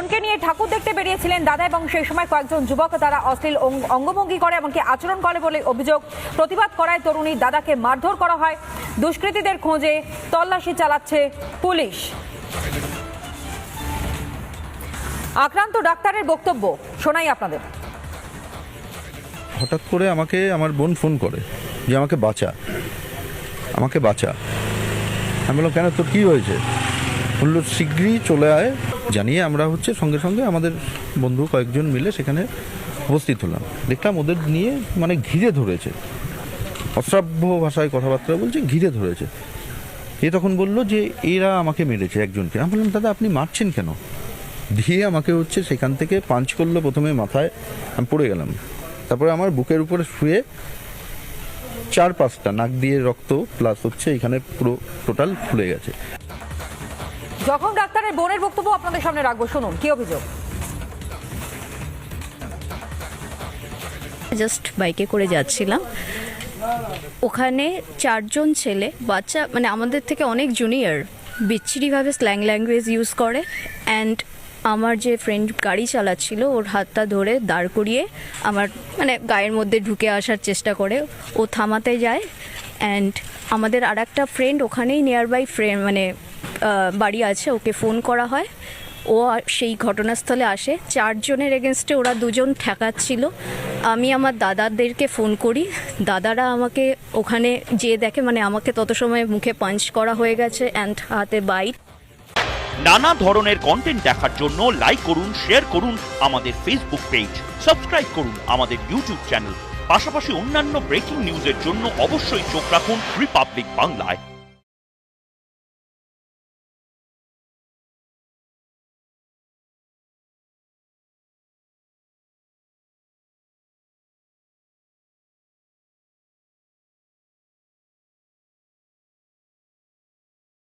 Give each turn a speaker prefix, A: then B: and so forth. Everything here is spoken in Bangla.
A: বোনকে নিয়ে ঠাকুর দেখতে বেরিয়েছিলেন দাদা এবং সেই সময় কয়েকজন যুবক তারা অশ্লীল অঙ্গভঙ্গি করে এমনকি আচরণ করে বলে অভিযোগ। প্রতিবাদ করায় তরুণী দাদাকে মারধর করা হয়। দুষ্কৃতীদের খোঁজে তল্লাশি চালাচ্ছে পুলিশ। আক্রান্ত ডাক্তারের বক্তব্য শোনাই আপনাদের।
B: হঠাৎ করে আমাকে আমার বোন ফোন করে যে আমাকে বাঁচা, আমাকে বাঁচা। আমি বললাম কেন, তোর কী হয়েছে? বললো শীঘ্রই চলে আয়। জানিয়ে আমরা সঙ্গে সঙ্গে আমাদের বন্ধু কয়েকজন মিলে সেখানে উপস্থিত হলাম। দেখলাম ওদের নিয়ে ঘিরে ধরেছে, অশ্রাব্য ভাষায় কথাবার্তা বলছে, ঘিরে ধরেছে। এ তখন বললো যে এরা আমাকে মেরেছে একজনকে। আমি বললাম দাদা আপনি মারছেন কেন? দিয়ে আমাকে সেখান থেকে পাঞ্চ করলো প্রথমে মাথায়, আমি পড়ে গেলাম। তারপরে আমার বুকের উপরে শুয়ে 4-5টা নাক দিয়ে রক্ত প্লাস এখানে পুরো টোটাল ফুলে গেছে।
A: যখন ডাক্তারের বোনের বক্তব্য আপনাদের সামনে রাখবো, শুনুন কি অভিযোগ।
C: জাস্ট বাইকে করে যাচ্ছিলাম, ওখানে 4জন ছেলে বাচ্চা, আমাদের থেকে অনেক জুনিয়র, বিচ্ছিরিভাবে স্ল্যাং ল্যাঙ্গুয়েজ ইউজ করে। অ্যান্ড আমার যে ফ্রেন্ড গাড়ি চালাচ্ছিল ওর হাতটা ধরে দাঁড় করিয়ে আমার গায়ের মধ্যে ঢুকে আসার চেষ্টা করে। ও থামাতে যায়। অ্যান্ড আমাদের আর একটা ফ্রেন্ড ওখানেই নিয়ার বাই বাড়ি আছে, ওকে ফোন করা হয়। ও সেই ঘটনাস্থলে আসে। 4 জনের এগেনস্টে ওরা 2 জন ঠেকাচ্ছিল। আমি আমার দাদাদেরকে ফোন করি, দাদারা আমাকে ওখানে যেয়ে দেখে, আমাকে তত সময় মুখে পাঞ্চ করা হয়ে গেছে অ্যান্ড হাতে বাইট।
D: নানা ধরনের কন্টেন্ট দেখার জন্য লাইক করুন, শেয়ার করুন আমাদের ফেসবুক পেজ, সাবস্ক্রাইব করুন আমাদের ইউটিউব চ্যানেল। পাশাপাশি অন্যান্য ব্রেকিং নিউজের জন্য অবশ্যই চোখ রাখুন রিপাবলিক বাংলায়।